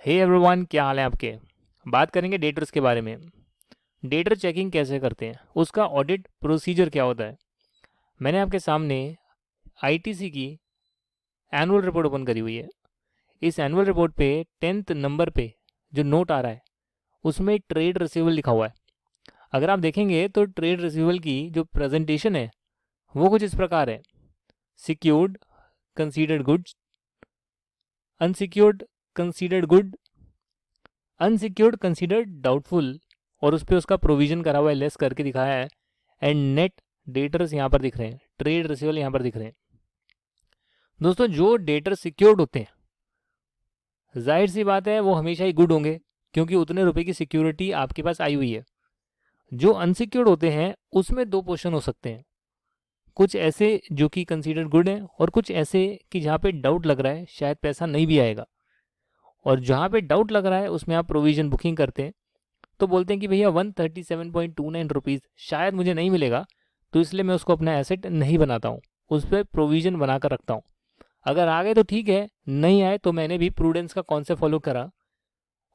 Hey everyone, क्या हाल है आपके। बात करेंगे डेटर्स के बारे में। डेटर चेकिंग कैसे करते हैं, उसका ऑडिट प्रोसीजर क्या होता है। मैंने आपके सामने आईटीसी की एनुअल रिपोर्ट ओपन करी हुई है। इस एनुअल रिपोर्ट पे 10th नंबर पे जो नोट आ रहा है उसमें ट्रेड रिसीवेबल लिखा हुआ है। अगर आप देखेंगे तो ट्रेड रिसीवेबल की जो प्रेजेंटेशन है वो कुछ इस प्रकार है: secured considered goods, unsecured considered good, unsecured considered doubtful, और उस पर उसका प्रोविजन करा हुआ है, लेस करके दिखाया है। एंड नेट डेटर्स यहाँ पर दिख रहे हैं, ट्रेड रिसीवेबल यहाँ पर दिख रहे हैं। दोस्तों, जो डेटर सिक्योर्ड होते हैं जाहिर सी बात है वो हमेशा ही गुड होंगे, क्योंकि उतने रुपए की सिक्योरिटी आपके पास आई हुई है। जो अनसिक्योर्ड होते हैं उसमें दो पोर्शन हो सकते हैं, कुछ ऐसे जो कि कंसीडर गुड हैं और कुछ ऐसे कि जहाँ पे डाउट लग रहा है शायद पैसा नहीं भी आएगा। और जहाँ पे डाउट लग रहा है उसमें आप प्रोविजन बुकिंग करते हैं, तो बोलते हैं कि भैया 137.29 रुपीज़ शायद मुझे नहीं मिलेगा, तो इसलिए मैं उसको अपना एसेट नहीं बनाता हूँ, उस पर प्रोविजन बना कर रखता हूँ। अगर आ गए तो ठीक है, नहीं आए तो मैंने भी प्रूडेंस का कॉन्सेप्ट फॉलो करा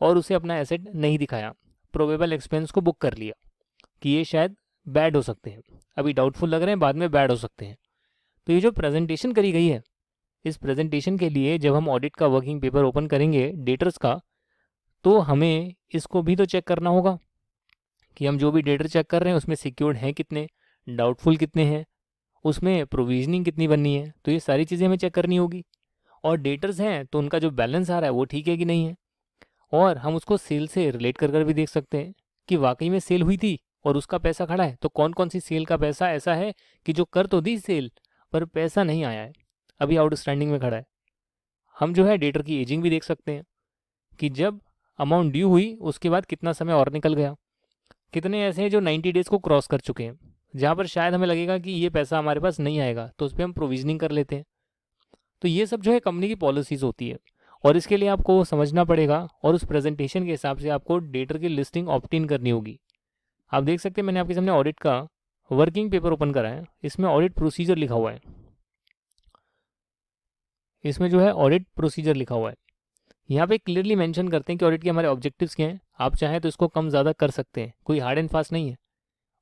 और उसे अपना एसेट नहीं दिखाया, प्रोबेबल एक्सपेंस को बुक कर लिया कि ये शायद बैड हो सकते हैं, अभी डाउटफुल लग रहे हैं, बाद में बैड हो सकते हैं। तो ये जो प्रेजेंटेशन करी गई है, इस प्रेजेंटेशन के लिए जब हम ऑडिट का वर्किंग पेपर ओपन करेंगे डेटर्स का, तो हमें इसको भी तो चेक करना होगा कि हम जो भी डेटर चेक कर रहे हैं उसमें सिक्योर्ड हैं कितने, डाउटफुल कितने हैं, उसमें प्रोविजनिंग कितनी बननी है। तो ये सारी चीज़ें हमें चेक करनी होगी। और डेटर्स हैं तो उनका जो बैलेंस आ रहा है वो ठीक है कि नहीं है, और हम उसको सेल से रिलेट कर भी देख सकते हैं कि वाकई में सेल हुई थी और उसका पैसा खड़ा है, तो कौन कौन सी सेल का पैसा ऐसा है कि जो कर तो दी सेल पर पैसा नहीं आया है, अभी आउटस्टैंडिंग में खड़ा है। हम जो है डेटर की एजिंग भी देख सकते हैं कि जब अमाउंट ड्यू हुई उसके बाद कितना समय और निकल गया। कितने ऐसे हैं जो 90 डेज़ को क्रॉस कर चुके हैं, जहाँ पर शायद हमें लगेगा कि ये पैसा हमारे पास नहीं आएगा, तो उस पर हम प्रोविजनिंग कर लेते हैं। तो ये सब जो है कंपनी की पॉलिसीज़ होती है, और इसके लिए आपको समझना पड़ेगा और उस प्रेजेंटेशन के हिसाब से आपको डेटर की लिस्टिंग ऑप्ट इन करनी होगी। आप देख सकते हैं मैंने आपके सामने ऑडिट का वर्किंग पेपर ओपन करा है, इसमें ऑडिट प्रोसीजर लिखा हुआ है। इसमें जो है ऑडिट प्रोसीजर लिखा हुआ है, यहाँ पे क्लियरली मेंशन करते हैं कि ऑडिट के हमारे ऑब्जेक्टिव्स क्या हैं। आप चाहें तो इसको कम ज़्यादा कर सकते हैं, कोई हार्ड एंड फास्ट नहीं है।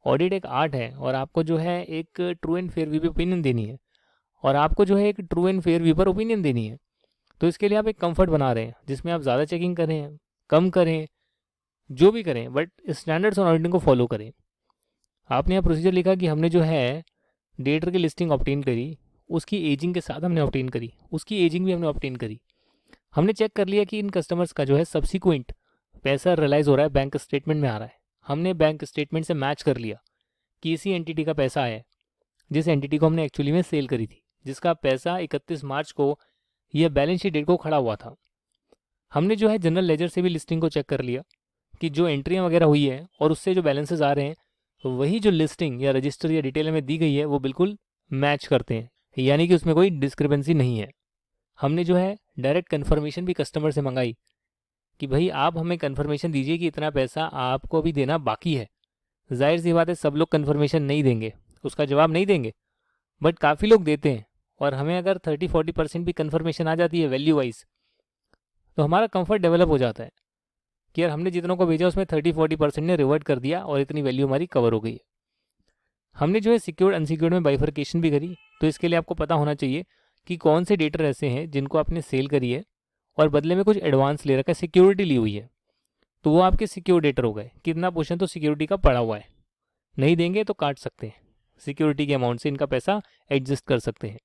ऑडिट एक आर्ट है और आपको जो है एक ट्रू एंड फेयर व्यू पे ओपिनियन देनी है, और आपको जो है एक ट्रू एंड फेयर व्यू पर ओपिनियन देनी है। तो इसके लिए आप एक कंफर्ट बना रहे हैं जिसमें आप ज़्यादा चेकिंग करें, कम करें, जो भी करें, बट स्टैंडर्ड्स और ऑडिटिंग को फॉलो करें। आपने यहाँ प्रोसीजर लिखा कि हमने जो है डेटर की लिस्टिंग ऑब्टेन करी, उसकी एजिंग के साथ हमने ऑब्टेन करी, उसकी एजिंग भी हमने ऑब्टेन करी। हमने चेक कर लिया कि इन कस्टमर्स का जो है सब्सिक्वेंट पैसा रियलाइज़ हो रहा है, बैंक स्टेटमेंट में आ रहा है। हमने बैंक स्टेटमेंट से मैच कर लिया कि इसी एंटिटी का पैसा आया है, जिस एंटिटी को हमने एक्चुअली में सेल करी थी, जिसका पैसा 31 मार्च को यह बैलेंस शीट डेट को खड़ा हुआ था। हमने जो है जनरल लेजर से भी लिस्टिंग को चेक कर लिया कि जो एंट्रियाँ वगैरह हुई है और उससे जो बैलेंसेस आ रहे हैं, वही जो लिस्टिंग या रजिस्टर या डिटेल में दी गई है वो बिल्कुल मैच करते हैं, यानी कि उसमें कोई डिस्क्रिपेंसी नहीं है। हमने जो है डायरेक्ट कन्फर्मेशन भी कस्टमर से मंगाई कि भाई आप हमें कन्फर्मेशन दीजिए कि इतना पैसा आपको अभी देना बाकी है। जाहिर सी बात है सब लोग कन्फर्मेशन नहीं देंगे, उसका जवाब नहीं देंगे, बट काफ़ी लोग देते हैं। और हमें अगर 30-40% भी कन्फर्मेशन आ जाती है वैल्यू वाइज, तो हमारा कंफर्ट डेवलप हो जाता है कि यार हमने जितनों को भेजा उसमें 30-40% ने रिवर्ट कर दिया और इतनी वैल्यू हमारी कवर हो गई है। हमने जो है सिक्योर्ड अनसिक्योर्ड में बाइफर्केशन भी करी। तो इसके लिए आपको पता होना चाहिए कि कौन से डेटर ऐसे हैं जिनको आपने सेल करी है और बदले में कुछ एडवांस ले रखा है, सिक्योरिटी ली हुई है, तो वो आपके सिक्योर डेटर हो गए। कितना पोर्शन तो सिक्योरिटी का पड़ा हुआ है, नहीं देंगे तो काट सकते हैं, सिक्योरिटी के अमाउंट से इनका पैसा एडजस्ट कर सकते हैं।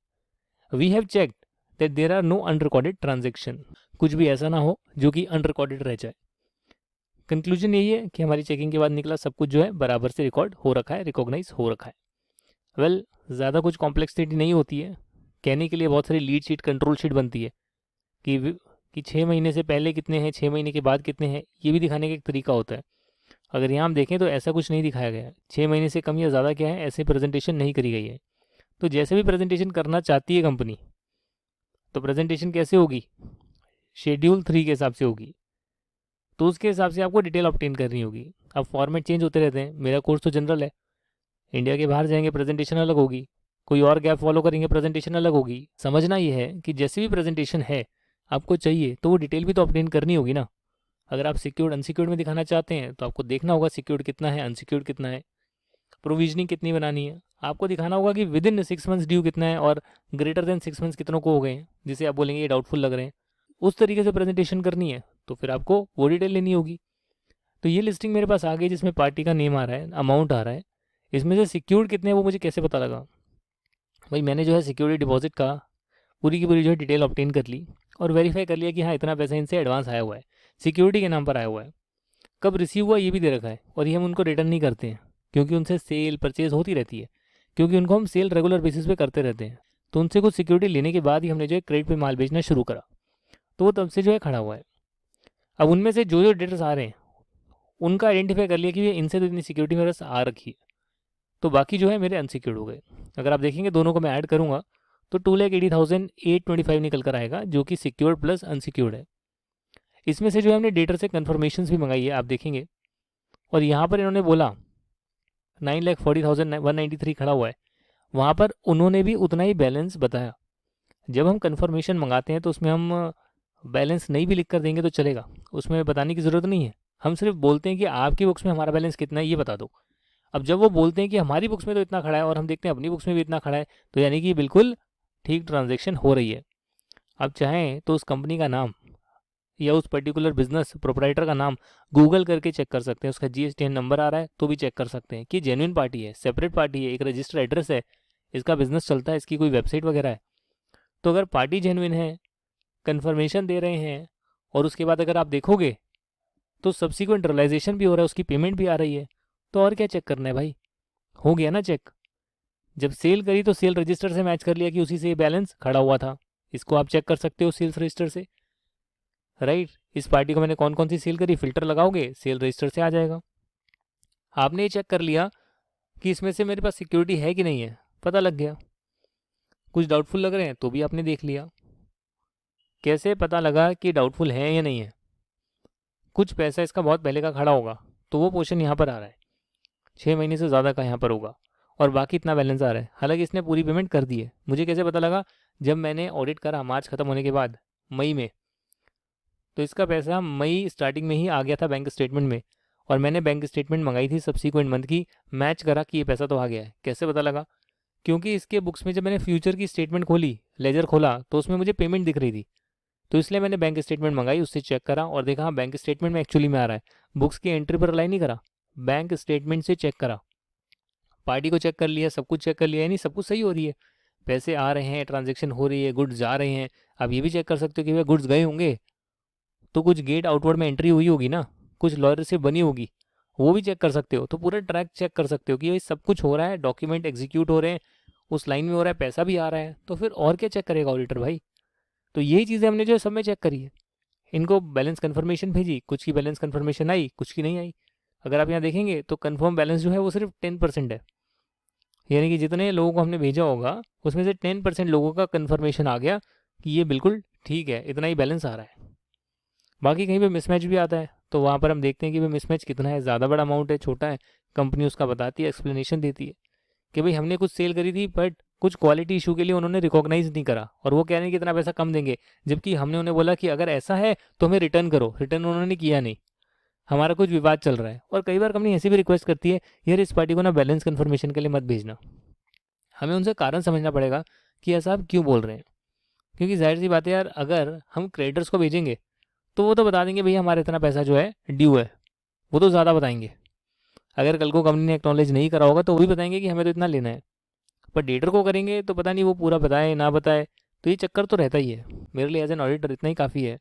We have checked that there are no unrecorded transaction, कुछ भी ऐसा ना हो जो कि अनरिकॉर्डेड रह जाए। कंक्लूजन यही है कि हमारी चेकिंग के बाद निकला सब कुछ जो है बराबर से रिकॉर्ड हो रखा है, रिकॉग्नाइज हो रखा है। वेल, ज़्यादा कुछ कॉम्प्लेक्सिटी नहीं होती है। कहने के लिए बहुत सारी लीड शीट, कंट्रोल शीट बनती है कि 6 महीने से पहले कितने हैं, 6 महीने के बाद कितने हैं, ये भी दिखाने का एक तरीका होता है। अगर यहाँ हम देखें तो ऐसा कुछ नहीं दिखाया गया है। 6 महीने से कम या ज़्यादा क्या है ऐसे प्रेजेंटेशन नहीं करी गई है। तो जैसे भी प्रेजेंटेशन करना चाहती है कंपनी, तो प्रेजेंटेशन कैसे होगी, शेड्यूल 3 के हिसाब से होगी, तो उसके हिसाब से आपको डिटेल ऑब्टेन करनी होगी। अब फॉर्मेट चेंज होते रहते हैं, मेरा कोर्स तो जनरल है, इंडिया के बाहर जाएंगे प्रेजेंटेशन अलग होगी, कोई और गैप फॉलो करेंगे प्रेजेंटेशन अलग होगी। समझना ये है कि जैसी भी प्रेजेंटेशन है आपको चाहिए तो वो डिटेल भी तो ऑब्टेन करनी होगी ना। अगर आप सिक्योर्ड अनसिक्योर्ड में दिखाना चाहते हैं तो आपको देखना होगा सिक्योर्ड कितना है, अनसिक्योर्ड कितना है, प्रोविजनिंग कितनी बनानी है। आपको दिखाना होगा कि विद इन 6 मंथ्स ड्यू कितना है और ग्रेटर देन 6 मंथ्स कितनों को हो गए हैं, जिसे आप बोलेंगे ये डाउटफुल लग रहे हैं। उस तरीके से प्रेजेंटेशन करनी है तो फिर आपको वो डिटेल लेनी होगी। तो ये लिस्टिंग मेरे पास आ गई जिसमें पार्टी का नेम आ रहा है, अमाउंट आ रहा है। इसमें से सिक्योर्ड कितने हैं वो मुझे कैसे पता लगा? भाई मैंने जो है सिक्योरिटी डिपॉजिट का पूरी की पूरी जो है डिटेल ऑब्टेन कर ली और वेरीफाई कर लिया कि हाँ इतना पैसा इनसे एडवांस आया हुआ है, सिक्योरिटी के नाम पर आया हुआ है। कब रिसीव हुआ ये भी दे रखा है और ये हम उनको रिटर्न नहीं करते हैं क्योंकि उनसे सेल परचेज होती रहती है, क्योंकि उनको हम सेल रेगुलर बेसिस पे करते रहते हैं। तो उनसे कुछ सिक्योरिटी लेने के बाद ही हमने जो है क्रेडिट पे माल बेचना शुरू करा। तो वो तब से जो है खड़ा हुआ है। अब उनमें से जो जो डेटर्स आ रहे हैं उनका आइडेंटिफाई कर लिया कि ये इनसे तो इतनी सिक्योरिटी मेरे पास आ रखी है, तो बाकी जो है मेरे अनसिक्योर्ड हो गए। अगर आप देखेंगे दोनों को मैं ऐड करूँगा तो 2,80,825 निकल कर आएगा, जो कि सिक्योर्ड प्लस अनसिक्योर्ड है। इसमें से जो है हमने डेटर से कन्फर्मेशन भी मंगाई है, आप देखेंगे। और यहाँ पर इन्होंने बोला 9,40,193 खड़ा हुआ है, वहाँ पर उन्होंने भी उतना ही बैलेंस बताया। जब हम कन्फर्मेशन मंगाते हैं तो उसमें हम बैलेंस नहीं भी लिख कर देंगे तो चलेगा, उसमें बताने की ज़रूरत नहीं है। हम सिर्फ बोलते हैं कि आपकी बुक्स में हमारा बैलेंस कितना है ये बता दो। अब जब वो बोलते हैं कि हमारी बुक्स में तो इतना खड़ा है और हम देखते हैं अपनी बुक्स में भी इतना खड़ा है, तो यानी कि बिल्कुल ठीक ट्रांजैक्शन हो रही है। आप चाहें तो उस कंपनी का नाम या उस पर्टिकुलर बिजनेस प्रोपराइटर का नाम गूगल करके चेक कर सकते हैं, उसका GSTN नंबर आ रहा है तो भी चेक कर सकते हैं कि जेन्युइन पार्टी है, सेपरेट पार्टी है, एक रजिस्टर एड्रेस है, इसका बिजनेस चलता है, इसकी कोई वेबसाइट वगैरह है। तो अगर पार्टी जेन्युइन है, कन्फर्मेशन दे रहे हैं और उसके बाद अगर आप देखोगे तो सब्सिक्वेंट रियलाइजेशन भी हो रहा है, उसकी पेमेंट भी आ रही है, तो और क्या चेक करना है भाई, हो गया ना चेक। जब सेल करी तो सेल रजिस्टर से मैच कर लिया कि उसी से बैलेंस खड़ा हुआ था, इसको आप चेक कर सकते हो सेल्स रजिस्टर से, राइट। इस पार्टी को मैंने कौन कौन सी सेल करी, फिल्टर लगाओगे सेल रजिस्टर से आ जाएगा। आपने ये चेक कर लिया कि इसमें से मेरे पास सिक्योरिटी है कि नहीं है, पता लग गया। कुछ डाउटफुल लग रहे हैं तो भी आपने देख लिया। कैसे पता लगा कि डाउटफुल है या नहीं है? कुछ पैसा इसका बहुत पहले का खड़ा होगा तो वो पोर्शन यहाँ पर आ रहा है, 6 महीने से ज़्यादा का यहाँ पर होगा, और बाकी इतना बैलेंस आ रहा है। हालांकि इसने पूरी पेमेंट कर दी है। मुझे कैसे पता लगा? जब मैंने ऑडिट करा मार्च ख़त्म होने के बाद मई में, तो इसका पैसा मई स्टार्टिंग में ही आ गया था बैंक स्टेटमेंट में, और मैंने बैंक स्टेटमेंट मंगाई थी सब्सिक्वेंट मंथ की, मैच करा कि ये पैसा तो आ गया है। कैसे पता लगा? क्योंकि इसके बुक्स में जब मैंने फ्यूचर की स्टेटमेंट खोली, लेजर खोला, तो उसमें मुझे पेमेंट दिख रही थी, तो इसलिए मैंने बैंक स्टेटमेंट मंगाई, उससे चेक करा और देखा हाँ बैंक स्टेटमेंट में एक्चुअली में आ रहा है। बुक्स की एंट्री पर अलाई नहीं करा, बैंक स्टेटमेंट से चेक करा, पार्टी को चेक कर लिया, सब कुछ चेक कर लिया, यानी सब कुछ सही हो रही है, पैसे आ रहे हैं, ट्रांजेक्शन हो रही है, गुड्स जा रहे हैं। आप ये भी चेक कर सकते हो कि भाई गुड्स गए होंगे तो कुछ गेट आउटवर्ड में एंट्री हुई होगी ना, कुछ लॉयर से बनी होगी, वो भी चेक कर सकते हो। तो पूरा ट्रैक चेक कर सकते हो कि भाई सब कुछ हो रहा है, डॉक्यूमेंट एग्जीक्यूट हो रहे हैं, उस लाइन में हो रहा है, पैसा भी आ रहा है, तो फिर और क्या चेक करेगा ऑडिटर भाई। तो यही चीज़ें हमने जो है सब में चेक करी है। इनको बैलेंस कन्फर्मेशन भेजी, कुछ की बैलेंस कन्फर्मेशन आई, कुछ की नहीं आई। अगर आप यहाँ देखेंगे तो कन्फर्म बैलेंस जो है वो सिर्फ 10% है, यानी कि जितने लोगों को हमने भेजा होगा उसमें से 10% लोगों का कन्फर्मेशन आ गया कि ये बिल्कुल ठीक है, इतना ही बैलेंस आ रहा है। बाकी कहीं पे मिसमैच भी आता है तो वहाँ पर हम देखते हैं कि भाई मिसमैच कितना है, ज़्यादा बड़ा अमाउंट है, छोटा है, कंपनी उसका बताती है, एक्सप्लेनेशन देती है कि भाई हमने कुछ सेल करी थी बट कुछ क्वालिटी इशू के लिए उन्होंने रिकॉग्नाइज नहीं करा, और वो कह रहे हैं कि इतना पैसा कम देंगे, जबकि हमने उन्हें बोला कि अगर ऐसा है तो हमें रिटर्न करो, रिटर्न उन्होंने किया नहीं, हमारा कुछ विवाद चल रहा है। और कई बार कंपनी ऐसी भी रिक्वेस्ट करती है, यार इस पार्टी को ना बैलेंस कन्फर्मेशन के लिए मत भेजना। हमें उनसे कारण समझना पड़ेगा कि ऐसा आप क्यों बोल रहे हैं, क्योंकि जाहिर सी बात है यार, अगर हम क्रेडिटर्स को भेजेंगे तो वो तो बता देंगे भैया हमारा इतना पैसा जो है ड्यू है, वो तो ज़्यादा बताएंगे। अगर कल को कंपनी ने एक्नॉलेज नहीं करा होगा तो वो भी बताएंगे कि हमें तो इतना लेना है, पर डेटर को करेंगे तो पता नहीं वो पूरा बताए ना बताए, तो ये चक्कर तो रहता ही है। मेरे लिए एज एन ऑडिटर इतना ही काफ़ी है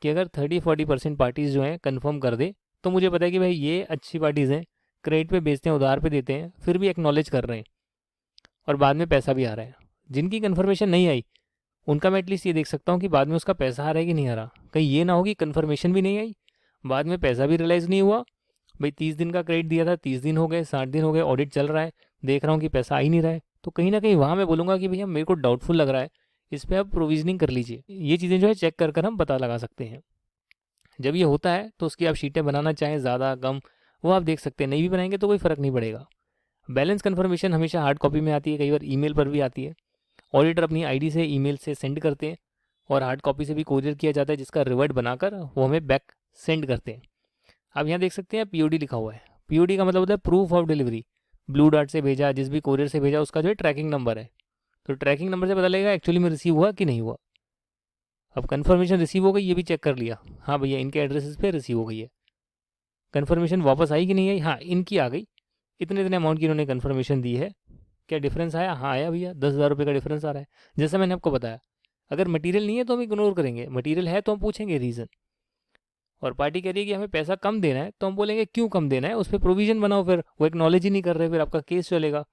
कि अगर 30-40% पार्टीज़ जो हैं कन्फर्म कर दे तो मुझे पता है कि भाई ये अच्छी पार्टीज़ हैं, क्रेडिट पे बेचते हैं, उधार पे देते हैं, फिर भी एक्नॉलेज कर रहे हैं और बाद में पैसा भी आ रहा है। जिनकी कन्फर्मेशन नहीं आई उनका मैं एटलीस्ट ये देख सकता हूँ कि बाद में उसका पैसा आ रहा है कि नहीं आ रहा। कहीं ये ना हो कि कन्फर्मेशन भी नहीं आई, बाद में पैसा भी रियलाइज़ नहीं हुआ, भाई 30 दिन का क्रेडिट दिया था, 30 दिन हो गए, 60 दिन हो गए, ऑडिट चल रहा है, देख रहा हूँ कि पैसा आ ही नहीं रहा है, तो कहीं ना कहीं वहाँ मैं बोलूँगा कि भैया मेरे को डाउटफुल लग रहा है, इस पर आप प्रोविजनिंग कर लीजिए। ये चीज़ें जो है चेक कर कर हम पता लगा सकते हैं। जब ये होता है तो उसकी आप शीटें बनाना चाहें ज़्यादा कम, वो आप देख सकते हैं, नहीं भी बनाएंगे तो कोई फ़र्क नहीं पड़ेगा। बैलेंस कन्फर्मेशन हमेशा हार्ड कॉपी में आती है, कई बार ईमेल पर भी आती है, ऑडिटर अपनी आईडी से ईमेल से सेंड करते हैं, और हार्ड कॉपी से भी कोरियर किया जाता है, जिसका रिवर्ट बनाकर वो हमें बैक सेंड करते हैं। आप यहाँ देख सकते हैं POD लिखा हुआ है। POD का मतलब होता है proof of delivery. Blue dart से भेजा, जिस भी कोरियर से भेजा, उसका जो है ट्रैकिंग नंबर है। तो ट्रैकिंग नंबर से पता लगेगा एक्चुअली में रिसीव हुआ कि नहीं हुआ। अब कन्फर्मेशन रिसीव हो गई, ये भी चेक कर लिया, हाँ भैया इनके एड्रेसेस पे रिसीव हो गई है। कन्फर्मेशन वापस आई कि नहीं आई, हाँ इनकी आ गई, इतने इतने अमाउंट की इन्होंने कन्फर्मेशन दी है। क्या डिफरेंस आया, हाँ आया भैया, 10,000 रुपये का डिफरेंस आ रहा है। जैसा मैंने आपको बताया, अगर मटेरियल नहीं है तो हम इग्नोर करेंगे, मटेरियल है तो हम पूछेंगे रीज़न। और पार्टी कह रही है कि हमें पैसा कम देना है, तो हम बोलेंगे क्यों कम देना है, उस पर प्रोविजन बनाओ। फिर वो एक्नॉलेज ही नहीं कर रहे, फिर आपका केस चलेगा,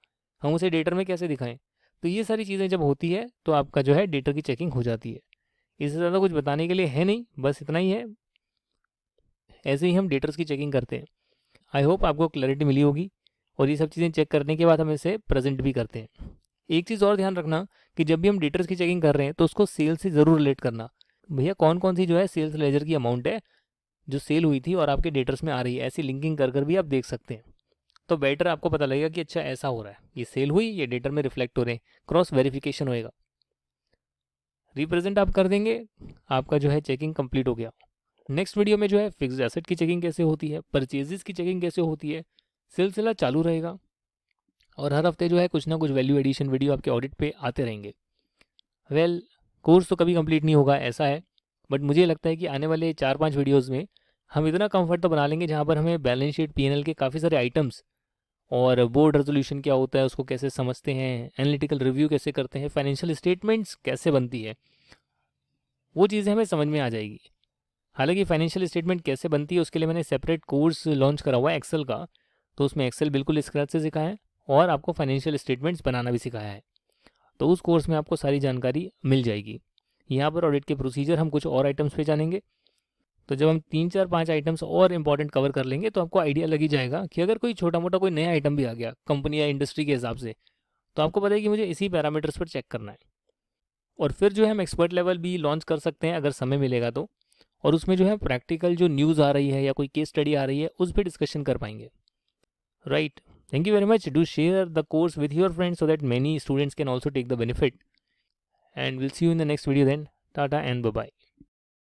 हम उसे डेटर में कैसे दिखाएं। तो ये सारी चीज़ें जब होती है तो आपका जो है डेटर की चेकिंग हो जाती है। इससे ज़्यादा कुछ बताने के लिए है नहीं, बस इतना ही है। ऐसे ही हम डेटर्स की चेकिंग करते हैं। आई होप आपको क्लैरिटी मिली होगी। और ये सब चीज़ें चेक करने के बाद हम इसे प्रेजेंट भी करते हैं। एक चीज़ और ध्यान रखना कि जब भी हम डेटर्स की चेकिंग कर रहे हैं तो उसको सेल से ज़रूर रिलेट करना। भैया कौन कौन सी जो है सेल्स लेजर की अमाउंट है जो सेल हुई थी और आपके डेटर्स में आ रही है, ऐसी लिंकिंग कर कर भी आप देख सकते हैं। तो बेटर आपको पता लगेगा कि अच्छा ऐसा हो रहा है, ये सेल हुई, ये डेटर में रिफ्लेक्ट हो रहे हैं, क्रॉस वेरिफिकेशन होएगा। रिप्रेजेंट आप कर देंगे, आपका जो है चेकिंग कंप्लीट हो गया। नेक्स्ट वीडियो में जो है फिक्स्ड एसेट की चेकिंग कैसे होती है, परचेजेस की चेकिंग कैसे होती है, सिलसिला चालू रहेगा। और हर हफ्ते जो है कुछ ना कुछ वैल्यू एडिशन वीडियो आपके ऑडिट पे आते रहेंगे। वेल कोर्स तो कभी कंप्लीट नहीं होगा ऐसा है, बट मुझे लगता है कि आने वाले 4-5 वीडियोस में हम इतना कंफर्ट तो बना लेंगे जहाँ पर हमें बैलेंस शीट P&L के काफ़ी सारे आइटम्स और बोर्ड रेजोल्यूशन क्या होता है उसको कैसे समझते हैं, एनालिटिकल रिव्यू कैसे करते हैं, फाइनेंशियल स्टेटमेंट्स कैसे बनती है, वो चीज़ें हमें समझ में आ जाएगी। हालांकि फाइनेंशियल स्टेटमेंट कैसे बनती है उसके लिए मैंने सेपरेट कोर्स लॉन्च करा हुआ है एक्सेल का, तो उसमें एक्सेल बिल्कुल स्क्रैच से सिखाया है और आपको फाइनेंशियल स्टेटमेंट्स बनाना भी सिखाया है। तो उस कोर्स में आपको सारी जानकारी मिल जाएगी। यहाँ पर ऑडिट के प्रोसीजर हम कुछ और आइटम्स पे जानेंगे। तो जब हम 3-4-5 आइटम्स और इंपॉर्टेंट कवर कर लेंगे तो आपको आइडिया लग ही जाएगा कि अगर कोई छोटा मोटा कोई नया आइटम भी आ गया कंपनी या इंडस्ट्री के हिसाब से, तो आपको पता है कि मुझे इसी पैरामीटर्स पर चेक करना है। और फिर जो है हम एक्सपर्ट लेवल भी लॉन्च कर सकते हैं अगर समय मिलेगा तो, और उसमें जो है प्रैक्टिकल जो न्यूज़ आ रही है या कोई केस स्टडी आ रही है उस पर डिस्कशन कर पाएंगे। Right, thank you very much. Do share the course with your friends so that many students can also take the benefit, and we'll see you in the next video then. Tata and bye bye.